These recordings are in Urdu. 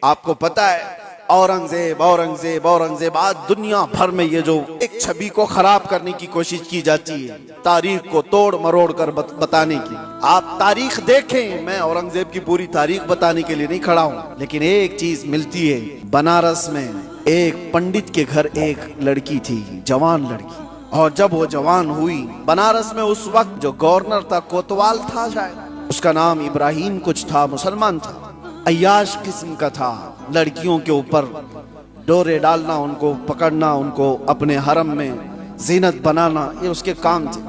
آپ کو پتا ہے اورنگزیب آج دنیا بھر میں یہ جو ایک چھبی کو خراب کرنے کی کوشش کی جاتی ہے، تاریخ کو توڑ مروڑ کر بتانے کی. آپ تاریخ دیکھیں، میں اورنگزیب کی پوری تاریخ بتانے کے لیے نہیں کھڑا ہوں، لیکن ایک چیز ملتی ہے. بنارس میں ایک پنڈت کے گھر ایک لڑکی تھی، جوان لڑکی، اور جب وہ جوان ہوئی، بنارس میں اس وقت جو گورنر تھا کوتوال تھا، شاید اس کا نام ابراہیم کچھ تھا، مسلمان تھا، عیاش قسم کا تھا. لڑکیوں کے اوپر ڈورے ڈالنا، ان کو پکڑنا، ان کو اپنے حرم میں زینت بنانا، یہ اس کے کام تھے.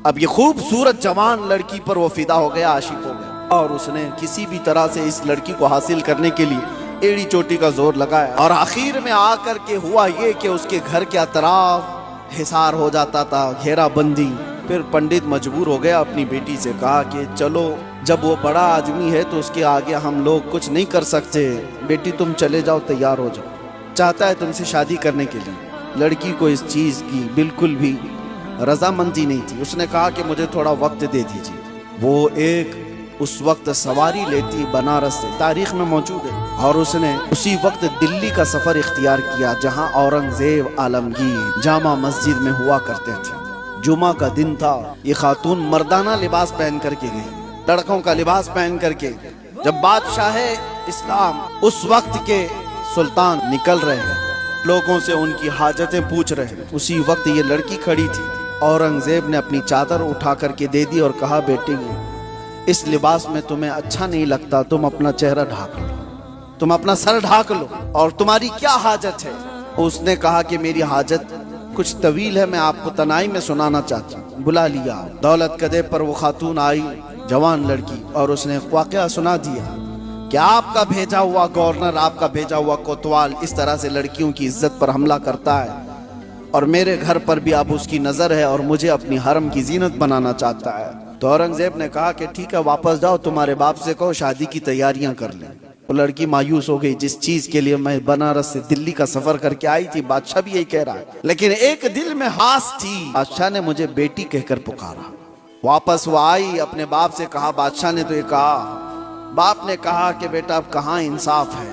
اب یہ خوبصورت جوان لڑکی پر وہ فدا ہو گیا، عاشق ہو گیا، اور اس نے کسی بھی طرح سے اس لڑکی کو حاصل کرنے کے لیے ایڑی چوٹی کا زور لگایا. اور آخر میں آ کر کے ہوا یہ کہ اس کے گھر کے اطراف حصار ہو جاتا تھا، گھیرا بندی. پھر پنڈت مجبور ہو گیا، اپنی بیٹی سے کہا کہ چلو، جب وہ بڑا آدمی ہے تو اس کے آگے ہم لوگ کچھ نہیں کر سکتے، بیٹی تم چلے جاؤ، تیار ہو جاؤ، چاہتا ہے تم سے شادی کرنے کے لیے. لڑکی کو اس چیز کی بالکل بھی رضامندی نہیں تھی. اس نے کہا کہ مجھے تھوڑا وقت دے دیجیے. وہ ایک اس وقت سواری لیتی بنارس سے، تاریخ میں موجود ہے، اور اس نے اسی وقت دلی کا سفر اختیار کیا جہاں اورنگزیب عالمگیر جامع مسجد میں ہوا کرتے تھے. جمعہ کا دن تھا. یہ خاتون مردانہ لباس پہن کر کے گئی، لڑکوں کا لباس پہن کر کے. جب بادشاہ اسلام اس وقت کے سلطان نکل رہے ہیں، لوگوں سے ان کی حاجتیں پوچھ رہے ہیں، اسی وقت یہ لڑکی کھڑی تھی. اورنگزیب نے اپنی چادر اٹھا کر کے دے دی اور کہا بیٹی اس لباس میں تمہیں اچھا نہیں لگتا، تم اپنا چہرہ ڈھانک لو، تم اپنا سر ڈھانک لو، اور تمہاری کیا حاجت ہے؟ اس نے کہا کہ میری حاجت کچھ طویل ہے، میں آپ کو تنہائی میں سنانا چاہتا ہوں. بلا لیا. دولت قدے پر وہ خاتون آئی، جوان لڑکی، اور اس نے واقعہ سنا دیا کہ آپ کا بھیجا ہوا گورنر، آپ کا بھیجا ہوا کوتوال اس طرح سے لڑکیوں کی عزت پر حملہ کرتا ہے، اور میرے گھر پر بھی اب اس کی نظر ہے، اور مجھے اپنی حرم کی زینت بنانا چاہتا ہے. تو اورنگزیب نے کہا کہ ٹھیک ہے، واپس جاؤ، تمہارے باپ سے کہو شادی کی تیاریاں کر لیں. وہ لڑکی مایوس ہو گئی، جس چیز کے لیے میں بنارس سے دلی کا سفر کر کے آئی تھی، بادشاہ بھی یہی کہہ رہا ہے، لیکن ایک دل میں ہاس تھی، بادشاہ نے مجھے بیٹی کہہ کر پکارا. واپس وہ آئی، اپنے باپ سے کہا، بادشاہ نے تو یہ کہا. باپ نے کہا کہ بیٹا اب کہاں انصاف ہے،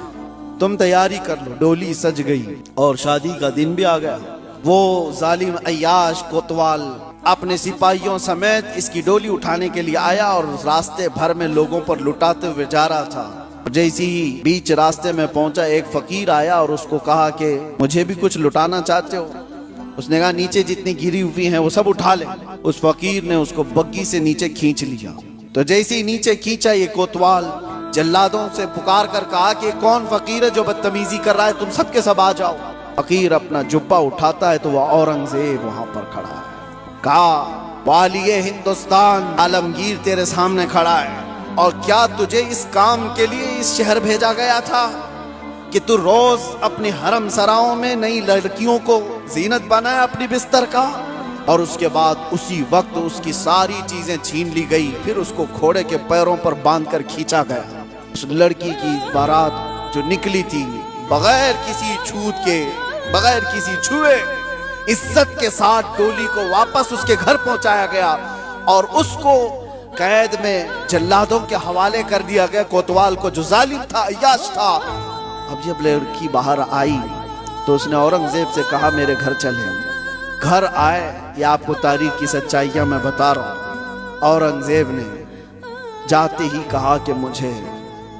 تم تیاری کر لو. ڈولی سج گئی اور شادی کا دن بھی آ گیا. وہ ظالم عیاش کوتوال اپنے سپاہیوں سمیت اس کی ڈولی اٹھانے کے لیے آیا، اور راستے بھر میں لوگوں پر لٹاتے ہوئے جا رہا تھا. جیسی ہی بیچ راستے میں پہنچا، ایک فقیر آیا اور اس کو کہا کہ مجھے بھی کچھ لٹانا چاہتے ہو؟ اس نے کہا نیچے جتنی گری ہوئی ہیں وہ سب اٹھا لے. اس فقیر نے اس کو بگی سے نیچے کھینچ لیا. تو جیسے ہی نیچے کھینچا، یہ کوتوال جلادوں سے پکار کر کہا کہ کون فقیر ہے جو بدتمیزی کر رہا ہے، تم سب کے سب آ جاؤ. فقیر اپنا جبہ اٹھاتا ہے تو وہ اورنگزیب وہاں پر کھڑا ہے. کہا والی ہندوستان عالمگیر تیرے سامنے کھڑا ہے، اور کیا تجھے اس کام کے لیے اس شہر بھیجا گیا تھا کہ تو روز اپنی حرم سراؤں میں نئی لڑکیوں کو زینت بنائے اپنی بستر کا؟ اور اس کے بعد اسی وقت اس کی ساری چیزیں چھین لی گئی. پھر اس کو گھوڑے کے پیروں پر باندھ کر کھینچا گیا. اس لڑکی کی بارات جو نکلی تھی بغیر کسی چھوت کے، بغیر کسی چھوئے، عزت کے ساتھ ڈولی کو واپس اس کے گھر پہنچایا گیا، اور اس کو قید میں جلادوں کے حوالے کر دیا گیا، کوتوال کو جو ظالم تھا، عیاش تھا. اب جب لڑکی باہر آئی تو اس نے اورنگزیب سے کہا میرے گھر چلیں. گھر آئے، یہ آپ کو تاریخ کی سچائیاں میں بتا رہا ہوں. اورنگزیب نے جاتے ہی کہا کہ مجھے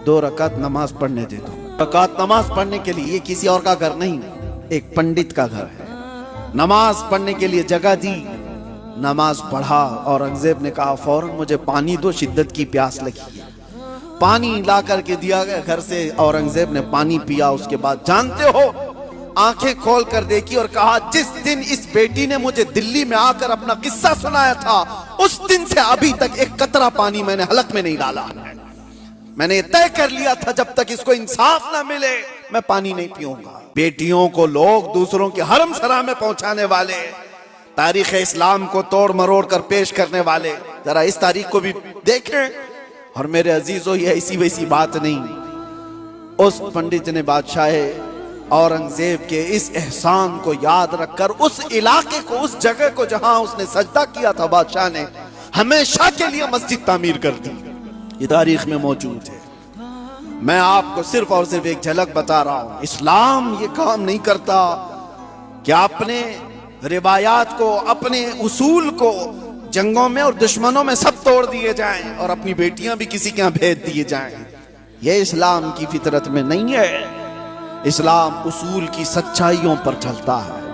2 رکعت نماز پڑھنے دے دو. رکعت نماز پڑھنے کے لیے، یہ کسی اور کا گھر نہیں، ایک پنڈت کا گھر ہے. نماز پڑھنے کے لیے جگہ دی، نماز پڑھا. اورنگزیب نے کہا فوراً مجھے پانی دو، شدت کی پیاس لگی ہے. پانی لا کر کے دیا گیا گھر سے. اورنگزیب نے پانی پیا. اس کے بعد جانتے ہو، آنکھیں کھول کر دیکھی اور کہا جس دن اس بیٹی نے مجھے دلی میں آ کر اپنا قصہ سنایا تھا، اس دن سے ابھی تک ایک قطرہ پانی میں نے حلق میں نہیں ڈالا. میں نے یہ طے کر لیا تھا جب تک اس کو انصاف نہ ملے میں پانی نہیں پیوں گا. بیٹیوں کو لوگ دوسروں کے حرم سرا میں پہنچانے والے، تاریخ اسلام کو توڑ مروڑ کر پیش کرنے والے، ذرا اس تاریخ کو بھی دیکھیں. اور میرے عزیزو، یہ ایسی ویسی بات نہیں. اس پنڈت نے بادشاہ اورنگزیب کے اس احسان کو یاد رکھ کر اس علاقے کو، اس جگہ کو جہاں اس نے سجدہ کیا تھا، بادشاہ نے ہمیشہ کے لیے مسجد تعمیر کر دی. یہ تاریخ میں موجود ہے. میں آپ کو صرف اور صرف ایک جھلک بتا رہا ہوں، اسلام یہ کام نہیں کرتا کہ اپنے روایات کو، اپنے اصول کو جنگوں میں اور دشمنوں میں سب توڑ دیے جائیں اور اپنی بیٹیاں بھی کسی کے ہاں بھیج دیے جائیں۔ یہ اسلام کی فطرت میں نہیں ہے۔ اسلام اصول کی سچائیوں پر چلتا ہے۔